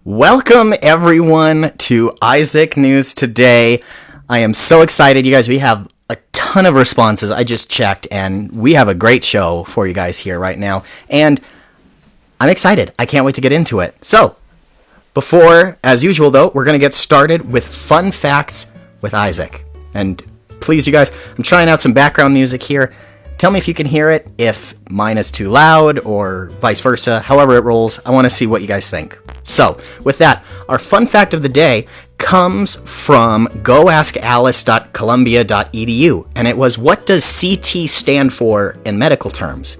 Welcome, everyone, to Isaac News Today. I am so excited, you guys. We have a ton of responses. I just checked, and we have a great show for you guys here right now. And I'm excited. I can't wait to get into it. So, before, as usual, though, we're going to get started with fun facts with Isaac. And please, you guys, I'm trying out some background music here. Tell me if you can hear it, if mine is too loud, or vice versa, however it rolls. I want to see what you guys think. So, with that, our fun fact of the day comes from goaskalice.columbia.edu, and it was, what does CT stand for in medical terms?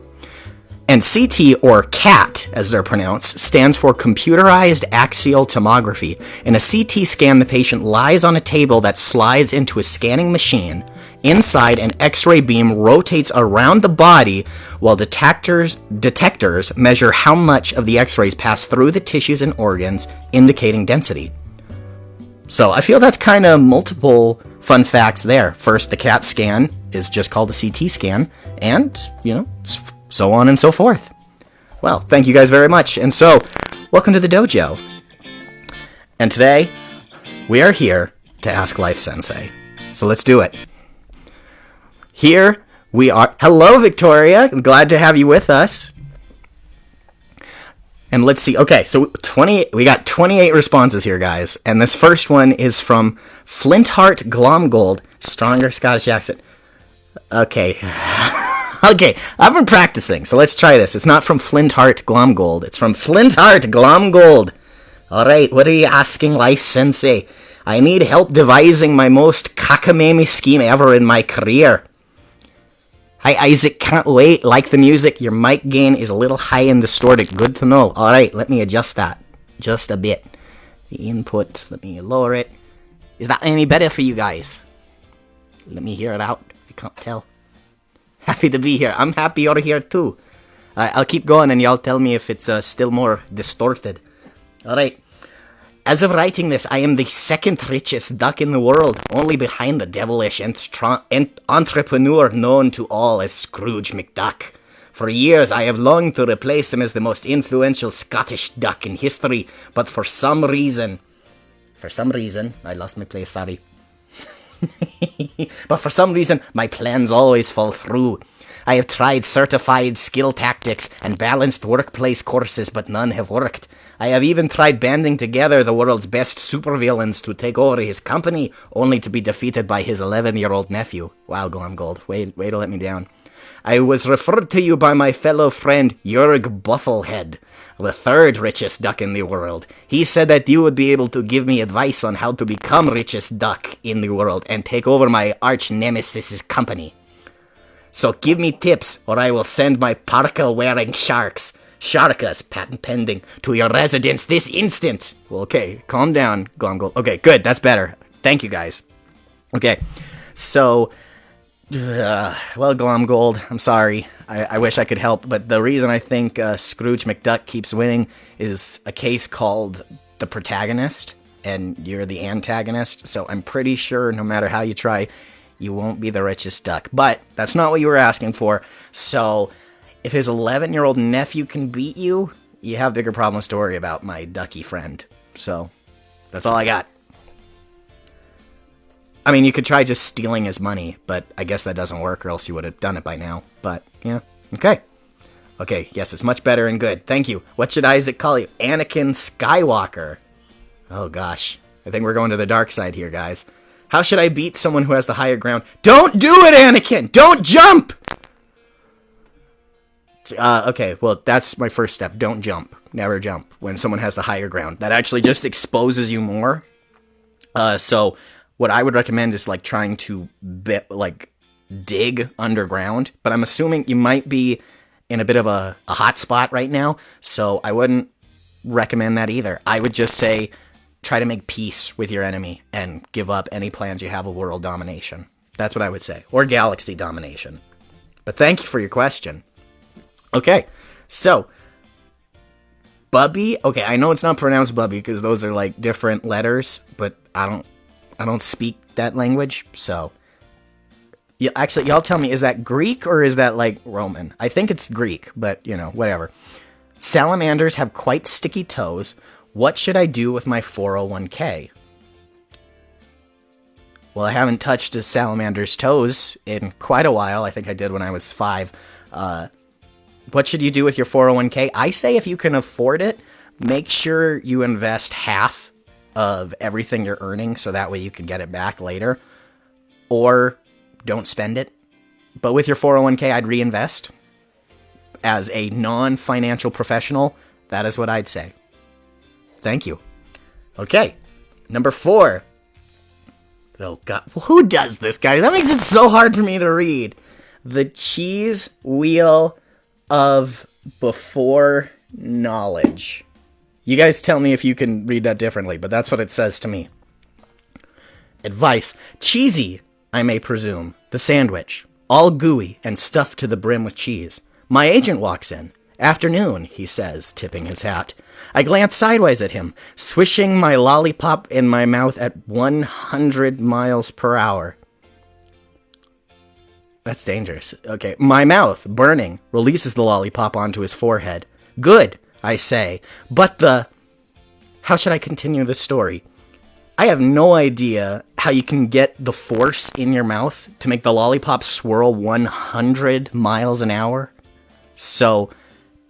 And CT, or CAT, as they're pronounced, stands for Computerized Axial Tomography. In a CT scan, the patient lies on a table that slides into a scanning machine. Inside, an X-ray beam rotates around the body while detectors measure how much of the X-rays pass through the tissues and organs, indicating density. So I feel that's kind of multiple fun facts there. First, the CAT scan is just called a CT scan, and, so on and so forth. Well, thank you guys very much. And so, welcome to the dojo. And today, we are here to ask Life Sensei. So let's do it. Here we are. Hello, Victoria. I'm glad to have you with us. And let's see. Okay, so we got 28 responses here, guys. And this first one is from Flintheart Glomgold. Stronger Scottish accent. Okay. Okay, I've been practicing, so let's try this. It's not from Flintheart Glomgold. It's from Flintheart Glomgold. All right, what are you asking, Life Sensei? I need help devising my most cockamamie scheme ever in my career. Hi, Isaac, can't wait. Like the music, your mic gain is a little high and distorted. Good to know. All right, let me adjust that just a bit. The input, let me lower it. Is that any better for you guys? Let me hear it out. I can't tell. Happy to be here. I'm happy you're here too. I'll keep going and y'all tell me if it's still more distorted. All right. As of writing this, I am the second richest duck in the world, only behind the devilish entrepreneur known to all as Scrooge McDuck. For years, I have longed to replace him as the most influential Scottish duck in history, but for some reason, I lost my place, sorry. But for some reason, my plans always fall through. I have tried certified skill tactics and balanced workplace courses, but none have worked. I have even tried banding together the world's best supervillains to take over his company, only to be defeated by his 11-year-old nephew. Wow, Glomgold, way to let me down. I was referred to you by my fellow friend, Jörg Bufflehead, the third richest duck in the world. He said that you would be able to give me advice on how to become richest duck in the world and take over my arch-nemesis's company. So give me tips, or I will send my parka-wearing sharkas, patent pending, to your residence this instant. Well, okay, calm down, Glomgold. Okay, good, that's better. Thank you, guys. Okay, so, well, Glomgold, I'm sorry. I wish I could help, but the reason I think Scrooge McDuck keeps winning is a case called The Protagonist, and you're the antagonist, so I'm pretty sure no matter how you try, you won't be the richest duck. But that's not what you were asking for. So if his 11-year-old nephew can beat you, you have bigger problems to worry about, my ducky friend. So that's all I got. I mean, you could try just stealing his money, but I guess that doesn't work, or else you would have done it by now. But, yeah, okay. Okay, yes, it's much better and good. Thank you. What should Isaac call you? Anakin Skywalker. Oh, gosh. I think we're going to the dark side here, guys. How should I beat someone who has the higher ground? Don't do it, Anakin! Don't jump! Okay, well, that's my first step. Don't jump. Never jump when someone has the higher ground. That actually just exposes you more. So what I would recommend is, trying to, dig underground. But I'm assuming you might be in a bit of a hot spot right now, so I wouldn't recommend that either. I would just say, try to make peace with your enemy and give up any plans you have of world domination. That's what I would say. Or galaxy domination. But thank you for your question. Okay, so Bubby. Okay, I know it's not pronounced Bubby because those are different letters, but I don't speak that language, so yeah, actually, y'all tell me, is that Greek or is that Roman? I think it's Greek, but whatever. Salamanders have quite sticky toes. What should I do with my 401k? Well, I haven't touched a salamander's toes in quite a while. I think I did when I was 5. What should you do with your 401k? I say if you can afford it, make sure you invest half of everything you're earning so that way you can get it back later. Or don't spend it. But with your 401k, I'd reinvest. As a non-financial professional, that is what I'd say. Thank you. Okay, number 4. Oh, God. Who does this, guys? That makes it so hard for me to read. The cheese wheel of before knowledge. You guys tell me if you can read that differently, but that's what it says to me. Advice. Cheesy, I may presume. The sandwich. All gooey and stuffed to the brim with cheese. My agent walks in. Afternoon, he says, tipping his hat. I glance sideways at him, swishing my lollipop in my mouth at 100 miles per hour. That's dangerous. Okay, my mouth, burning, releases the lollipop onto his forehead. Good, I say, but how should I continue this story? I have no idea how you can get the force in your mouth to make the lollipop swirl 100 miles an hour. So,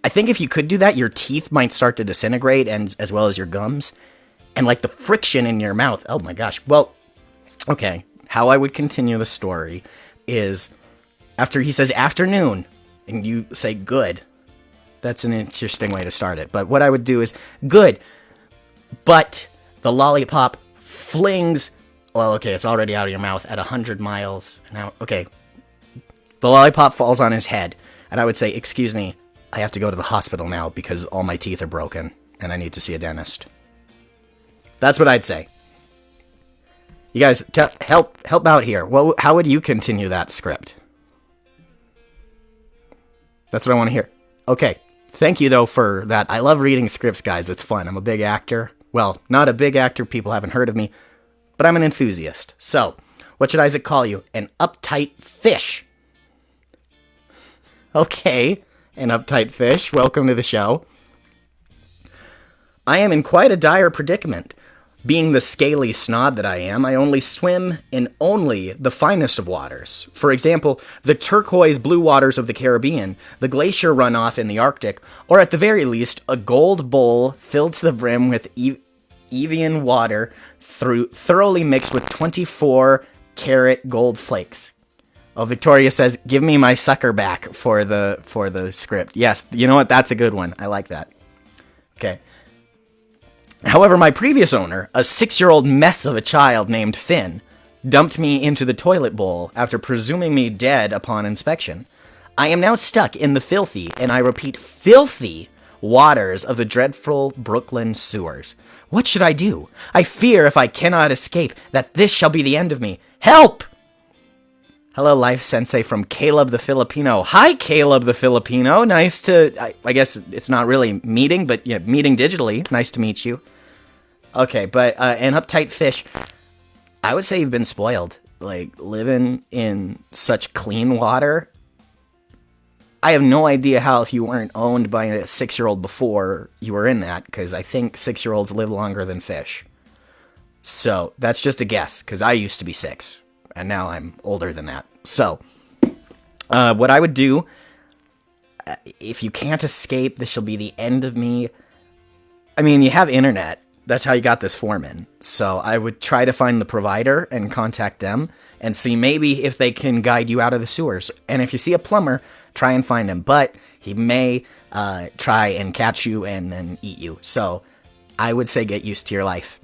I think if you could do that, your teeth might start to disintegrate, and as well as your gums. And like the friction in your mouth. Oh my gosh. Well, okay. How I would continue the story is after he says afternoon, and you say good. That's an interesting way to start it. But what I would do is good. But the lollipop flings. Well, okay, it's already out of your mouth at 100 miles an hour. Okay. The lollipop falls on his head. And I would say, excuse me, I have to go to the hospital now because all my teeth are broken and I need to see a dentist. That's what I'd say. You guys, help out here. Well, how would you continue that script? That's what I want to hear. Okay. Thank you, though, for that. I love reading scripts, guys. It's fun. I'm a big actor. Well, not a big actor. People haven't heard of me. But I'm an enthusiast. So, what should Isaac call you? An uptight fish. Okay. An uptight fish. Welcome to the show. I am in quite a dire predicament. Being the scaly snob that I am, I only swim in only the finest of waters. For example, the turquoise blue waters of the Caribbean, the glacier runoff in the Arctic, or at the very least, a gold bowl filled to the brim with Evian water thoroughly mixed with 24-karat gold flakes. Oh, Victoria says, give me my sucker back for the script. Yes, you know what? That's a good one. I like that. Okay. However, my previous owner, a 6-year-old mess of a child named Finn, dumped me into the toilet bowl after presuming me dead upon inspection. I am now stuck in the filthy, and I repeat, filthy waters of the dreadful Brooklyn sewers. What should I do? I fear if I cannot escape that this shall be the end of me. Help! Hello, Life Sensei from Caleb the Filipino. Hi, Caleb the Filipino. Nice to, I guess it's not really meeting, but yeah, meeting digitally. Nice to meet you. Okay, but an uptight fish. I would say you've been spoiled. Like, living in such clean water. I have no idea how if you weren't owned by a 6-year-old before you were in that, because I think 6-year-olds live longer than fish. So, that's just a guess, because I used to be 6. And now I'm older than that. So, what I would do, if you can't escape, this shall be the end of me. I mean, you have internet. That's how you got this foreman. So I would try to find the provider and contact them and see maybe if they can guide you out of the sewers. And if you see a plumber, try and find him. But he may try and catch you and then eat you. So I would say get used to your life.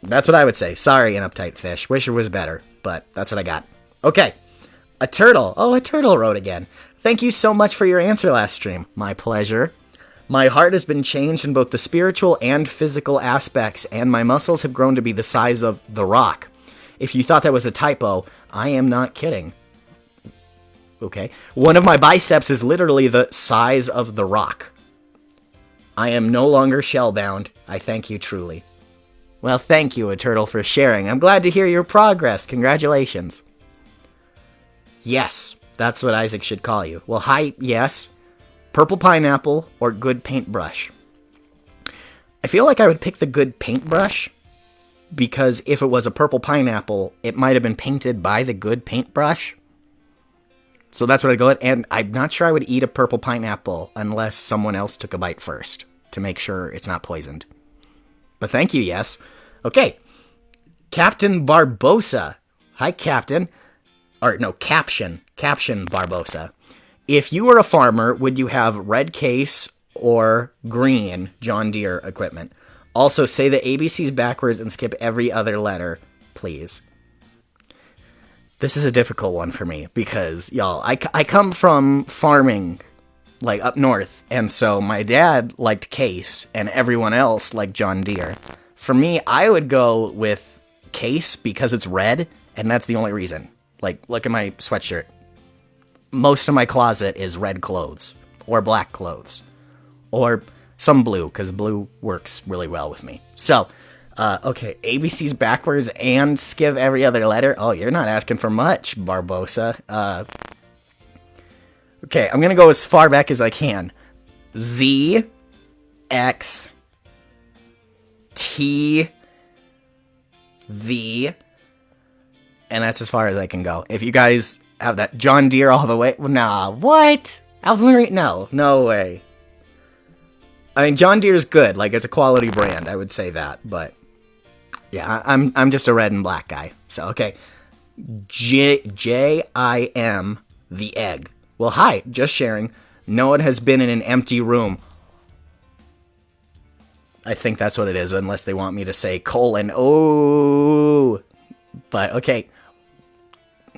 That's what I would say. Sorry, an uptight fish. Wish it was better. But that's what I got. Okay. A turtle. Oh, a turtle wrote again. Thank you so much for your answer last stream. My pleasure. My heart has been changed in both the spiritual and physical aspects, and my muscles have grown to be the size of the rock. If you thought that was a typo, I am not kidding. Okay. One of my biceps is literally the size of the rock. I am no longer shell-bound. I thank you truly. Well, thank you, a turtle, for sharing. I'm glad to hear your progress. Congratulations. Yes, that's what Isaac should call you. Well, hi, yes. Purple pineapple or good paintbrush. I feel like I would pick the good paintbrush, because if it was a purple pineapple, it might have been painted by the good paintbrush. So that's what I'd go with. And I'm not sure I would eat a purple pineapple unless someone else took a bite first to make sure it's not poisoned. But thank you, yes. Okay. Captain Barbosa. Hi, Captain. Or no, Caption Barbosa. If you were a farmer, would you have red case or green John Deere equipment? Also, say the ABCs backwards and skip every other letter, please. This is a difficult one for me because, y'all, I come from farming, like, up north, and so my dad liked Case, and everyone else liked John Deere. For me, I would go with Case because it's red, and that's the only reason. Like, look at my sweatshirt. Most of my closet is red clothes, or black clothes, or some blue, because blue works really well with me. So, okay, ABC's backwards and skip every other letter. Oh, you're not asking for much, Barbosa. Okay, I'm gonna go as far back as I can. Z, X, T, V, and that's as far as I can go. If you guys have that John Deere all the way, nah, what? No way. I mean, John Deere's good. Like, it's a quality brand. I would say that, but yeah, I'm just a red and black guy. So okay, J-I-M the egg. Well, hi, just sharing. No one has been in an empty room. I think that's what it is, unless they want me to say colon. Oh, but okay.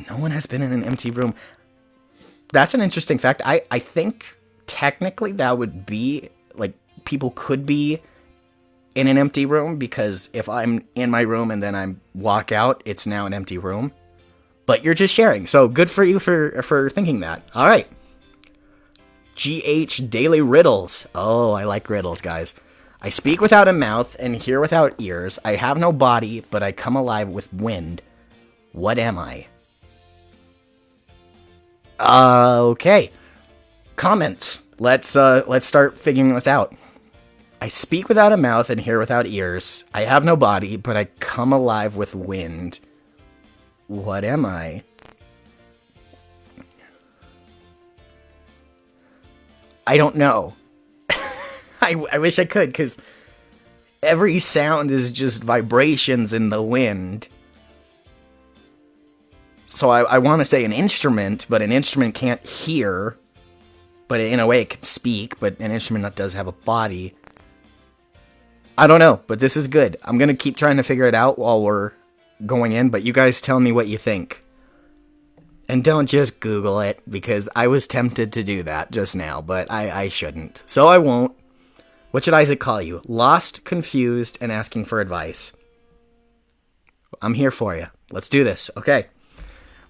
No one has been in an empty room. That's an interesting fact. I think technically that would be, like, people could be in an empty room, because if I'm in my room and then I walk out, it's now an empty room. But you're just sharing, so good for you for thinking that. All right. GH Daily Riddles. Oh, I like riddles, guys. I speak without a mouth and hear without ears. I have no body, but I come alive with wind. What am I? Okay. Comments. Let's start figuring this out. I speak without a mouth and hear without ears. I have no body, but I come alive with wind. What am I? I don't know. I wish I could, because every sound is just vibrations in the wind. So I want to say an instrument, but an instrument can't hear. But in a way it can speak, but an instrument that does have a body. I don't know, but this is good. I'm going to keep trying to figure it out while we're going in, but you guys tell me what you think. And don't just Google it, because I was tempted to do that just now, but I shouldn't. So I won't. What should Isaac call you? Lost, confused, and asking for advice. I'm here for you. Let's do this. Okay.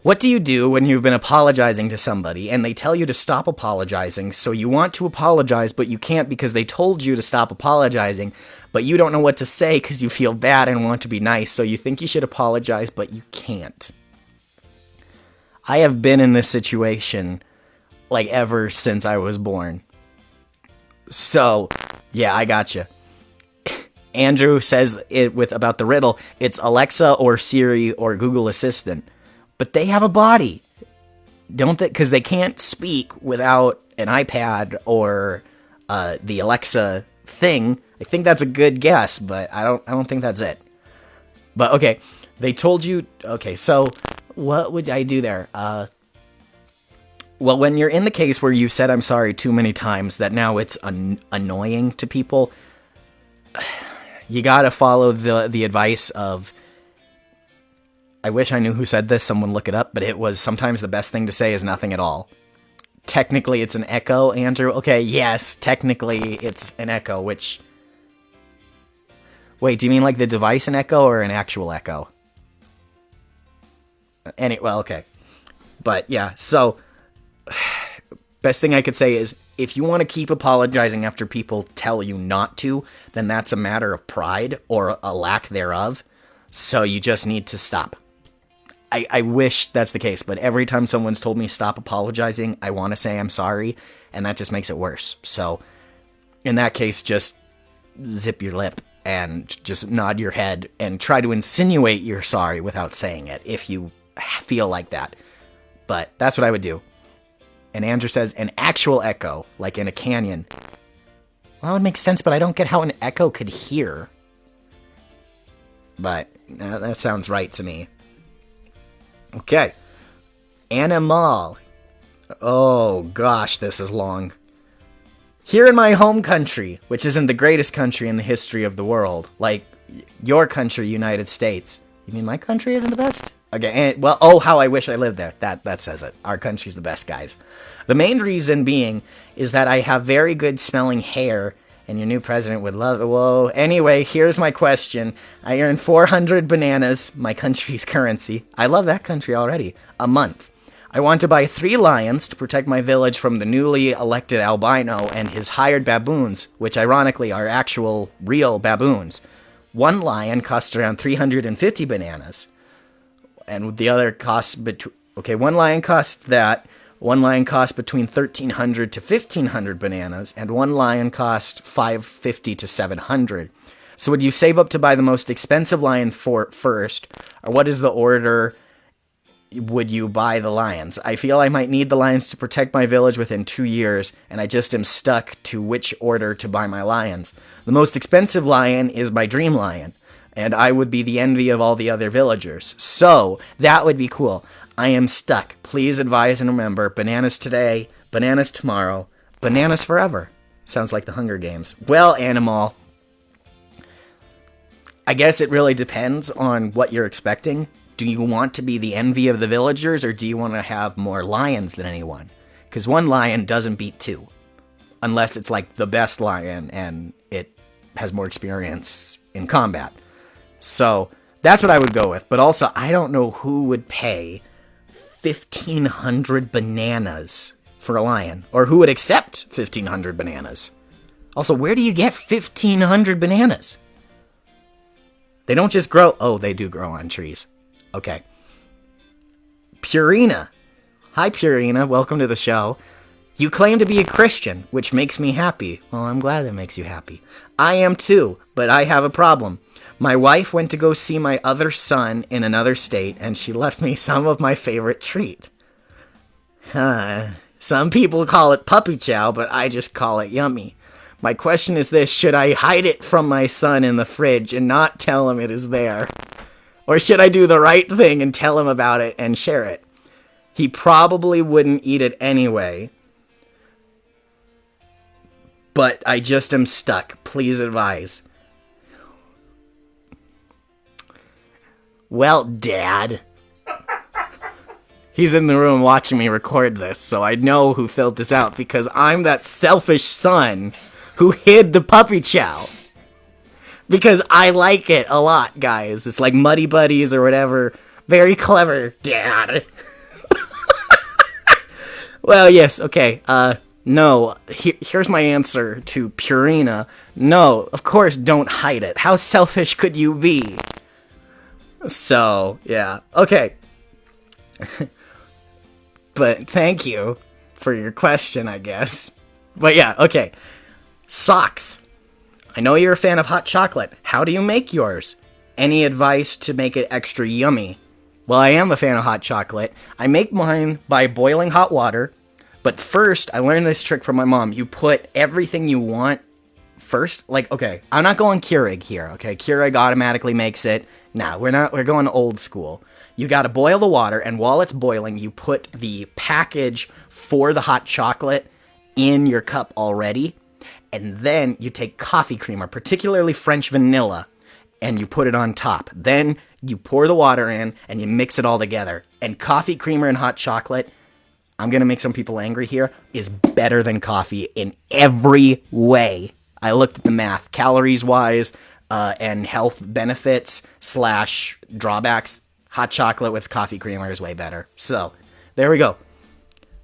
What do you do when you've been apologizing to somebody and they tell you to stop apologizing, so you want to apologize, but you can't because they told you to stop apologizing, but you don't know what to say because you feel bad and want to be nice, so you think you should apologize, but you can't? I have been in this situation, like, ever since I was born. So, yeah, I gotcha. Andrew says it about the riddle, it's Alexa or Siri or Google Assistant. But they have a body, don't they? Because they can't speak without an iPad or the Alexa thing. I think that's a good guess, but I don't think that's it. But okay, they told you. Okay, so what would I do there? Well, when you're in the case where you said I'm sorry too many times that now it's annoying to people, you gotta follow the advice of. I wish I knew who said this, someone look it up, but it was sometimes the best thing to say is nothing at all. Technically, it's an echo, Andrew. Okay, yes, technically it's an echo, which... Wait, do you mean like the device an echo or an actual echo? Well, okay. But yeah, so... Best thing I could say is, if you want to keep apologizing after people tell you not to, then that's a matter of pride or a lack thereof. So you just need to stop. I wish that's the case, but every time someone's told me stop apologizing, I want to say I'm sorry, and that just makes it worse. So, in that case, just zip your lip and just nod your head and try to insinuate you're sorry without saying it if you feel like that. But that's what I would do. And Andrew says, an actual echo, like in a canyon. Well, that would make sense, but I don't get how an echo could hear. But that sounds right to me. Okay. Animal. Oh, gosh, this is long. Here in my home country, which isn't the greatest country in the history of the world, like your country, United States. You mean my country isn't the best? Okay, well, oh, how I wish I lived there. That says it. Our country's the best, guys. The main reason being is that I have very good smelling hair, and your new president would love it. Whoa. Anyway, here's my question. I earn 400 bananas, my country's currency. I love that country already. A month. I want to buy 3 lions to protect my village from the newly elected albino and his hired baboons, which ironically are actual, real baboons. 1 lion costs around 350 bananas. And the other costs... one lion costs that. 1 lion costs between 1,300 to 1,500 bananas, and 1 lion costs 550 to 700. So would you save up to buy the most expensive lion first, or what is the order would you buy the lions? I feel I might need the lions to protect my village within 2 years, and I just am stuck to which order to buy my lions. The most expensive lion is my dream lion, and I would be the envy of all the other villagers. So, that would be cool. I am stuck. Please advise and remember, bananas today, bananas tomorrow, bananas forever. Sounds like the Hunger Games. Well, Animal, I guess it really depends on what you're expecting. Do you want to be the envy of the villagers, or do you want to have more lions than anyone? Because 1 lion doesn't beat 2. Unless it's like the best lion and it has more experience in combat. So, that's what I would go with. But also, I don't know who would pay 1,500 bananas for a lion. Or who would accept 1,500 bananas. Also, where do you get 1,500 bananas? They don't just grow... Oh, they do grow on trees. Okay. Purina. Hi, Purina. Welcome to the show. You claim to be a Christian, which makes me happy. Well, I'm glad that makes you happy. I am too, but I have a problem. My wife went to go see my other son in another state, and she left me some of my favorite treat. Some people call it puppy chow, but I just call it yummy. My question is this: should I hide it from my son in the fridge and not tell him it is there? Or should I do the right thing and tell him about it and share it? He probably wouldn't eat it anyway. But I just am stuck. Please advise. Well, Dad. He's in the room watching me record this, so I know who filled this out, because I'm that selfish son who hid the puppy chow. Because I like it a lot, guys. It's like Muddy Buddies or whatever. Very clever, Dad. Well, yes, okay. No. Here's my answer to Purina. No, of course, don't hide it. How selfish could you be? So, yeah. Okay. But thank you for your question, I guess. But yeah, okay. Socks. I know you're a fan of hot chocolate. How do you make yours? Any advice to make it extra yummy? Well, I am a fan of hot chocolate. I make mine by boiling hot water. But first, I learned this trick from my mom. You put everything you want first. Like, okay, I'm not going Keurig here, okay? Keurig automatically makes it. Nah, we're going old school. You gotta boil the water, and while it's boiling, you put the package for the hot chocolate in your cup already. And then you take coffee creamer, particularly French vanilla, and you put it on top. Then you pour the water in, and you mix it all together. And coffee creamer and hot chocolate, I'm going to make some people angry here, is better than coffee in every way. I looked at the math, calories-wise, and health benefits / drawbacks. Hot chocolate with coffee creamer is way better. So, there we go.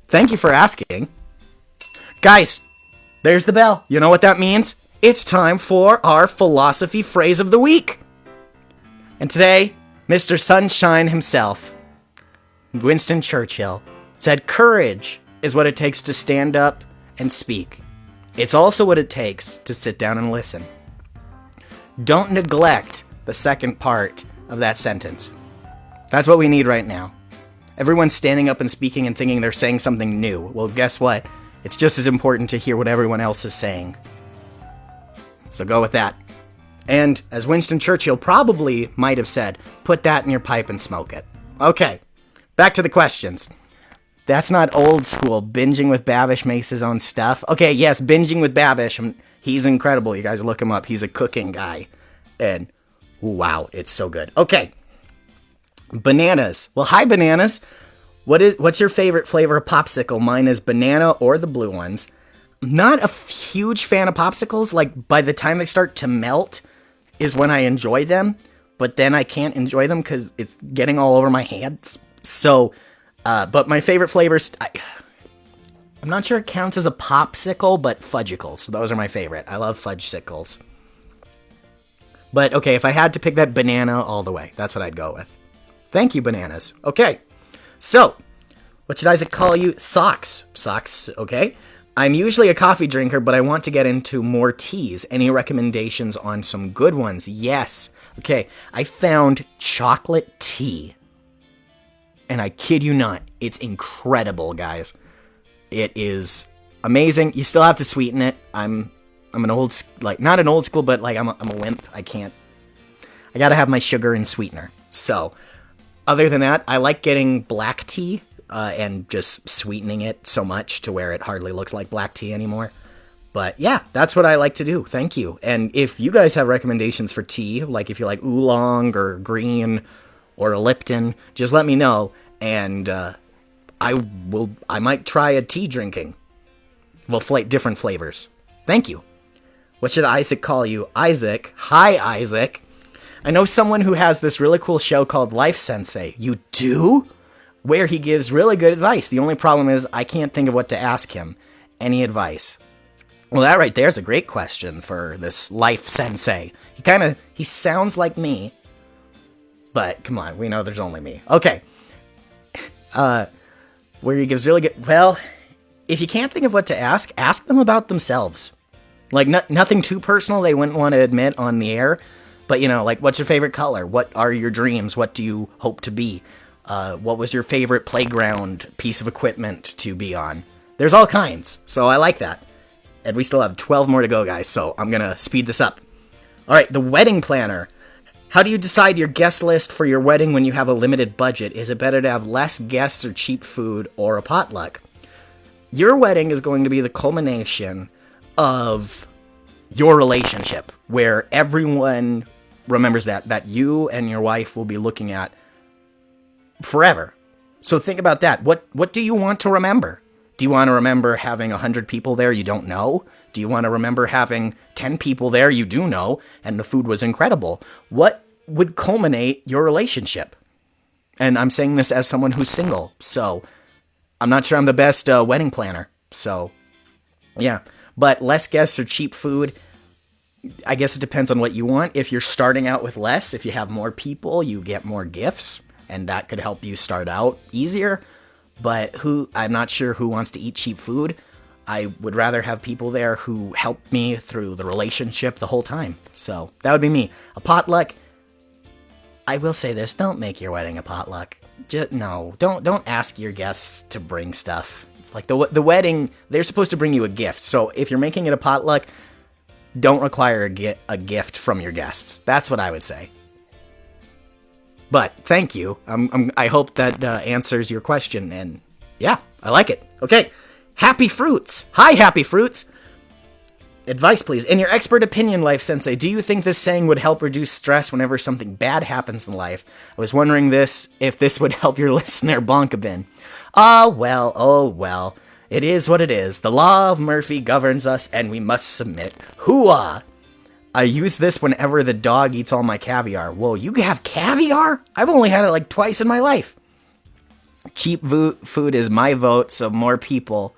Thank you for asking. Guys! There's the bell. You know what that means? It's time for our philosophy phrase of the week. And today, Mr. Sunshine himself, Winston Churchill, said courage is what it takes to stand up and speak. It's also what it takes to sit down and listen. don't neglect the second part of that sentence. That's what we need right now. Everyone's standing up and speaking and thinking they're saying something new. Well, guess what? It's just as important to hear what everyone else is saying. So go with that. And as Winston Churchill probably might have said, put that in your pipe and smoke it. Okay, back to the questions. That's not old school. Binging with Babish makes his own stuff. Okay, yes, Binging with Babish. He's incredible. You guys look him up. He's a cooking guy. And wow, it's so good. Okay. Bananas. Well, hi, Bananas. What's your favorite flavor of popsicle? Mine is banana or the blue ones. Not a huge fan of popsicles. Like, by the time they start to melt is when I enjoy them. But then I can't enjoy them because it's getting all over my hands. So, but my favorite flavors... I'm not sure it counts as a popsicle, but fudgicles. So those are my favorite. I love fudgesicles. But, okay, if I had to pick that banana all the way, that's what I'd go with. Thank you, Bananas. Okay, so, what should Isaac call you? Socks. Socks, okay. I'm usually a coffee drinker, but I want to get into more teas. Any recommendations on some good ones? Yes. Okay, I found chocolate tea. And I kid you not, it's incredible, guys. It is amazing. You still have to sweeten it. I'm an old, like, not an old school, but like I'm a wimp. I gotta have my sugar and sweetener. So, other than that, I like getting black tea and just sweetening it so much to where it hardly looks like black tea anymore. But yeah, that's what I like to do. Thank you. And if you guys have recommendations for tea, like if you like oolong or green or Lipton, just let me know. And I might try a tea drinking. Well, different flavors. Thank you. What should Isaac call you? Isaac. Hi, Isaac. I know someone who has this really cool show called Life Sensei. You do? Where he gives really good advice. The only problem is I can't think of what to ask him. Any advice? Well, that right there is a great question for this Life Sensei. He sounds like me. But, come on, we know there's only me. Okay. Where he gives really good... Well, if you can't think of what to ask them about themselves. Like, nothing too personal they wouldn't want to admit on the air. But, you know, like, what's your favorite color? What are your dreams? What do you hope to be? What was your favorite playground piece of equipment to be on? There's all kinds, so I like that. And we still have 12 more to go, guys, so I'm gonna speed this up. Alright, the wedding planner. How do you decide your guest list for your wedding when you have a limited budget? Is it better to have less guests or cheap food or a potluck? Your wedding is going to be the culmination of your relationship, where everyone remembers that you and your wife will be looking at forever. So think about that. What do you want to remember? Do you want to remember having 100 people there you don't know? Do you want to remember having 10 people there you do know and the food was incredible? What would culminate your relationship? And I'm saying this as someone who's single, so I'm not sure I'm the best wedding planner. So, yeah. But less guests or cheap food, I guess it depends on what you want. If you're starting out with less, if you have more people, you get more gifts, and that could help you start out easier. But I'm not sure who wants to eat cheap food. I would rather have people there who help me through the relationship the whole time. So that would be me. A potluck. I will say this: don't make your wedding a potluck. No, don't ask your guests to bring stuff. It's like the wedding. They're supposed to bring you a gift. So if you're making it a potluck, don't require a gift from your guests. That's what I would say. But thank you. I hope that answers your question. And yeah, I like it. Okay. Happy Fruits. Hi, Happy Fruits. Advice, please. In your expert opinion, Life Sensei, do you think this saying would help reduce stress whenever something bad happens in life? I was wondering if this would help your listener bonk a bin. Oh well. It is what it is. The law of Murphy governs us, and we must submit. Hooah! I use this whenever the dog eats all my caviar. Whoa, you have caviar? I've only had it like twice in my life. Cheap food is my vote, so more people.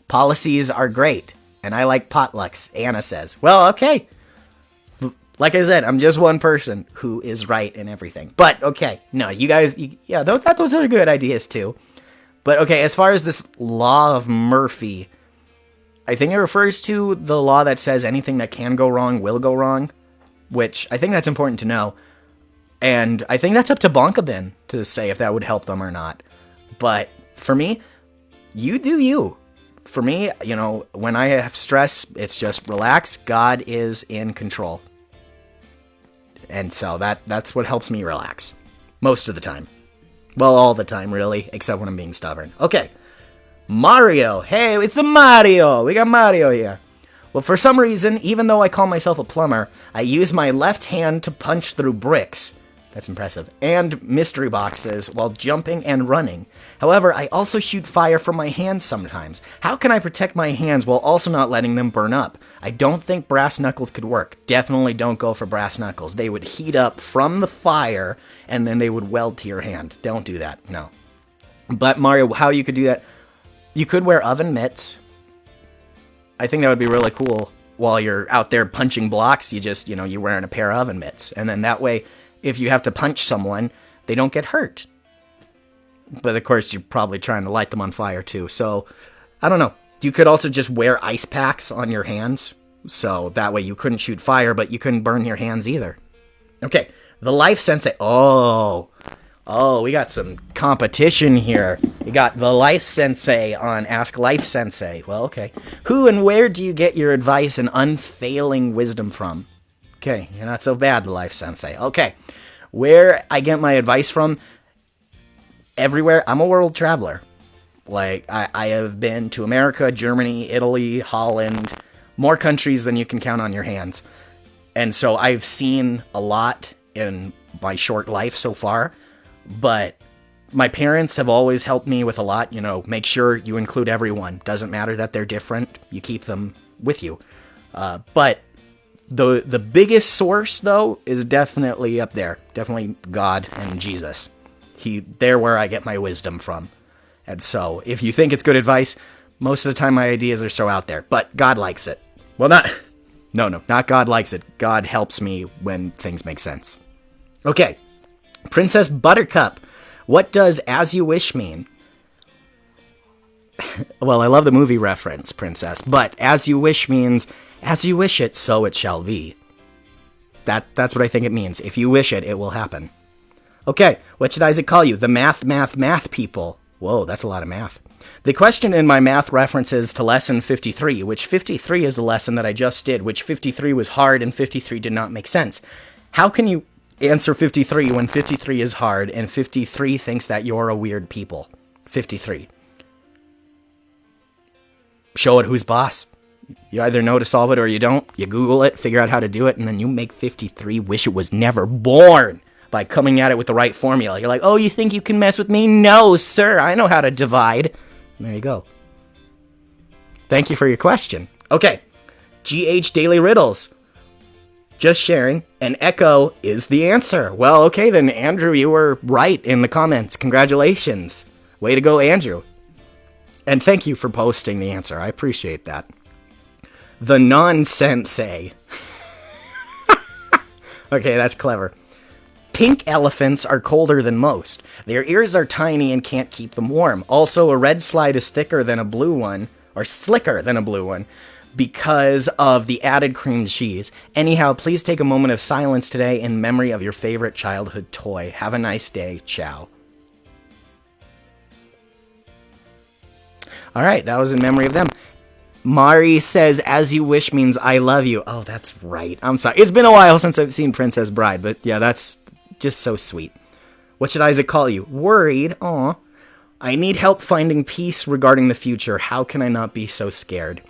Policies are great, and I like potlucks, Anna says. Well, okay. Like I said, I'm just one person who is right in everything. But, okay, no, you guys, yeah, those are good ideas, too. But, okay, as far as this law of Murphy, I think it refers to the law that says anything that can go wrong will go wrong. which I think that's important to know. And I think that's up to Bonkabin to say if that would help them or not. But for me, you do you. For me, when I have stress, it's just relax. God is in control. And so that's what helps me relax. Most of the time. Well, all the time, really, except when I'm being stubborn. Okay. Mario. Hey, it's a Mario. We got Mario here. Well, for some reason, even though I call myself a plumber, I use my left hand to punch through bricks. That's impressive. And mystery boxes while jumping and running. However, I also shoot fire from my hands sometimes. How can I protect my hands while also not letting them burn up? I don't think brass knuckles could work. Definitely don't go for brass knuckles. They would heat up from the fire and then they would weld to your hand. Don't do that. No. But Mario, how you could do that? You could wear oven mitts. I think that would be really cool. While you're out there punching blocks, you're wearing a pair of oven mitts. And then that way, if you have to punch someone, they don't get hurt. But of course, you're probably trying to light them on fire too. So, I don't know. You could also just wear ice packs on your hands. So that way you couldn't shoot fire, but you couldn't burn your hands either. Okay, the Life Sensei. Oh, we got some competition here. We got the Life Sensei on Ask Life Sensei. Well, okay. Who and where do you get your advice and unfailing wisdom from? Okay, you're not so bad, the Life Sensei. Okay, where I get my advice from? Everywhere. I'm a world traveler. Like, I have been to America, Germany, Italy, Holland, more countries than you can count on your hands. And so I've seen a lot in my short life so far, but my parents have always helped me with a lot. Make sure you include everyone. Doesn't matter that they're different. You keep them with you. But the biggest source, though, is definitely up there. Definitely God and Jesus. They're where I get my wisdom from. And so, if you think it's good advice, most of the time my ideas are so out there. But God likes it. Well, not God likes it. God helps me when things make sense. Okay. Princess Buttercup. What does as you wish mean? Well, I love the movie reference, Princess. But as you wish means, as you wish it, so it shall be. That's what I think it means. If you wish it, it will happen. Okay, what should Isaac call you? The math people. Whoa, that's a lot of math. The question in my math references to lesson 53, which 53 is the lesson that I just did, which 53 was hard and 53 did not make sense. How can you answer 53 when 53 is hard and 53 thinks that you're a weird people? 53. Show it who's boss. You either know to solve it or you don't. You Google it, figure out how to do it, and then you make 53 wish it was never born. By coming at it with the right formula. You're like, oh, you think you can mess with me? No, sir, I know how to divide. And there you go. Thank you for your question. Okay, GH Daily Riddles. Just sharing, and Echo is the answer. Well, okay then, Andrew, you were right in the comments. Congratulations. Way to go, Andrew. And thank you for posting the answer. I appreciate that. The non-sensei. Okay, that's clever. Pink elephants are colder than most. Their ears are tiny and can't keep them warm. Also, a red slide is thicker than a blue one, or slicker than a blue one, because of the added cream cheese. Anyhow, please take a moment of silence today in memory of your favorite childhood toy. Have a nice day. Ciao. All right, that was in memory of them. Mari says, as you wish means I love you. Oh, that's right. I'm sorry. It's been a while since I've seen Princess Bride, but yeah, that's just so sweet. What should Isaac call you? Worried. Aw. I need help finding peace regarding the future. How can I not be so scared?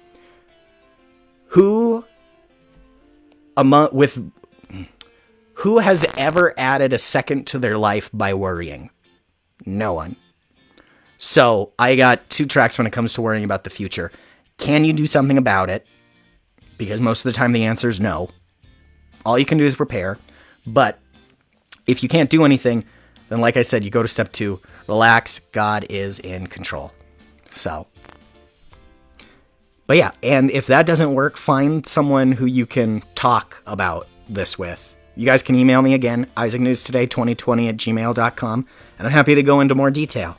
Who has ever added a second to their life by worrying? No one. So, I got 2 tracks when it comes to worrying about the future. Can you do something about it? Because most of the time the answer is no. All you can do is prepare. But if you can't do anything, then like I said, you go to step 2. Relax. God is in control. So. But yeah, and if that doesn't work, find someone who you can talk about this with. You guys can email me again, isaacnewstoday2020@gmail.com, and I'm happy to go into more detail.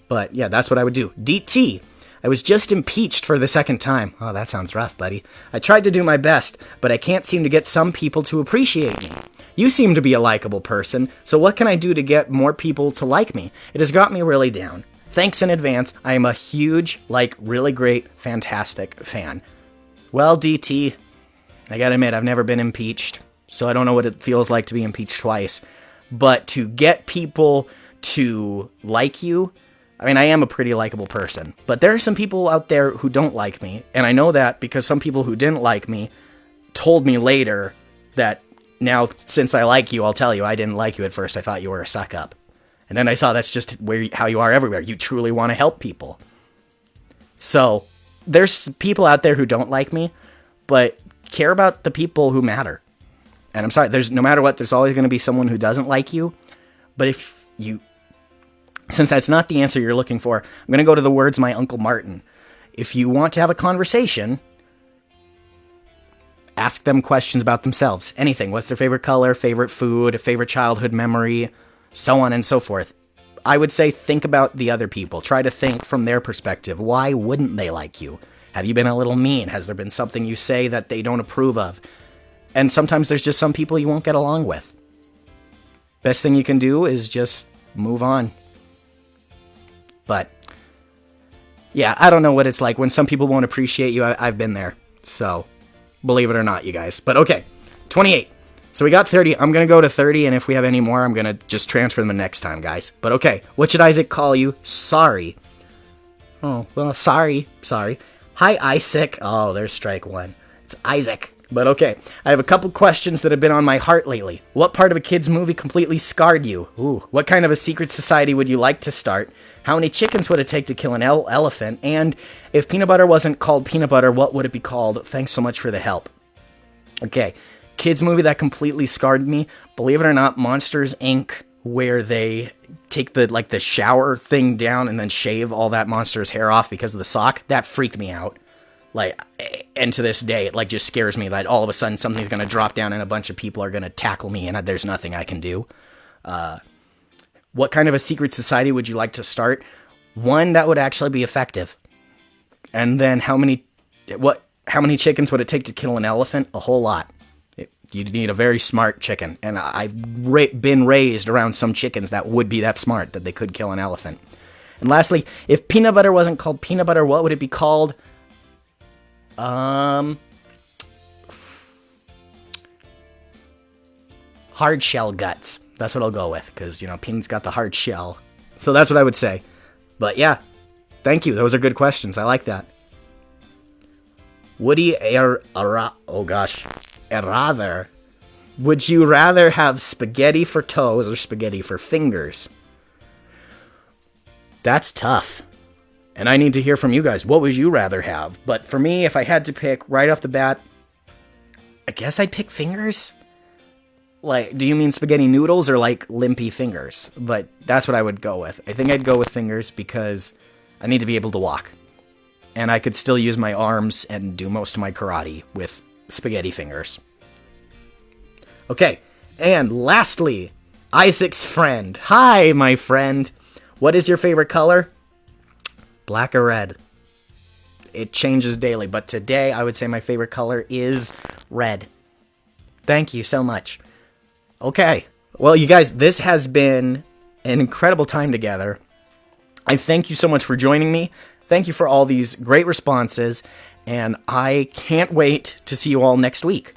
But yeah, that's what I would do. DT. I was just impeached for the second time. Oh, that sounds rough, buddy. I tried to do my best, but I can't seem to get some people to appreciate me. You seem to be a likable person, so what can I do to get more people to like me? It has got me really down. Thanks in advance. I am a huge, really great, fantastic fan. Well, DT, I gotta admit, I've never been impeached, so I don't know what it feels like to be impeached twice. But to get people to like you, I mean, I am a pretty likable person, but there are some people out there who don't like me, and I know that because some people who didn't like me told me later that now, since I like you, I'll tell you, I didn't like you at first. I thought you were a suck-up. And then I saw that's just how you are everywhere. You truly want to help people. So, there's people out there who don't like me, but care about the people who matter. And I'm sorry, no matter what, there's always going to be someone who doesn't like you. But since that's not the answer you're looking for, I'm going to go to the words of my Uncle Martin. If you want to have a conversation, ask them questions about themselves. Anything. What's their favorite color, favorite food, favorite childhood memory, so on and so forth. I would say think about the other people. Try to think from their perspective. Why wouldn't they like you? Have you been a little mean? Has there been something you say that they don't approve of? And sometimes there's just some people you won't get along with. Best thing you can do is just move on. But, yeah, I don't know what it's like when some people won't appreciate you. I've been there. So, believe it or not, you guys. But, okay, 28. So we got 30. I'm going to go to 30, and if we have any more, I'm going to just transfer them the next time, guys. But, okay, what should Isaac call you? Sorry. Oh, well, sorry. Hi, Isaac. Oh, there's strike one. It's Isaac. But okay, I have a couple questions that have been on my heart lately. What part of a kid's movie completely scarred you? Ooh, what kind of a secret society would you like to start? How many chickens would it take to kill an elephant? And if peanut butter wasn't called peanut butter, what would it be called? Thanks so much for the help. Okay, kids movie that completely scarred me. Believe it or not, Monsters, Inc., where they take the shower thing down and then shave all that monster's hair off because of the sock. That freaked me out. And to this day, it just scares me that all of a sudden something's going to drop down and a bunch of people are going to tackle me and there's nothing I can do. What kind of a secret society would you like to start? One that would actually be effective. And then how many chickens would it take to kill an elephant? A whole lot. You'd need a very smart chicken. And I've been raised around some chickens that would be that smart that they could kill an elephant. And lastly, if peanut butter wasn't called peanut butter, what would it be called? Hard shell guts. That's what I'll go with, because, peanut's got the hard shell. So that's what I would say. But yeah, thank you. Those are good questions. I like that. Would you rather have spaghetti for toes or spaghetti for fingers? That's tough. And I need to hear from you guys. What would you rather have? But for me, if I had to pick right off the bat, I guess I'd pick fingers. Do you mean spaghetti noodles or limpy fingers? But that's what I would go with. I think I'd go with fingers because I need to be able to walk. And I could still use my arms and do most of my karate with spaghetti fingers. Okay, and lastly, Isaac's friend. Hi, my friend. What is your favorite color? Black or red? It changes daily, but today I would say my favorite color is red. Thank you so much. Okay, well, you guys, this has been an incredible time together. I thank you so much for joining me. Thank you for all these great responses, and I can't wait to see you all next week.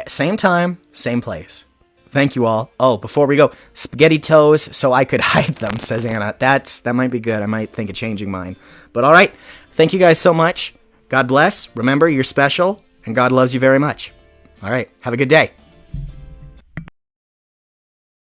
Same time, same place. Thank you all. Oh, before we go, spaghetti toes so I could hide them, says Anna. That might be good. I might think of changing mine. But all right, thank you guys so much. God bless. Remember, you're special, and God loves you very much. All right, have a good day.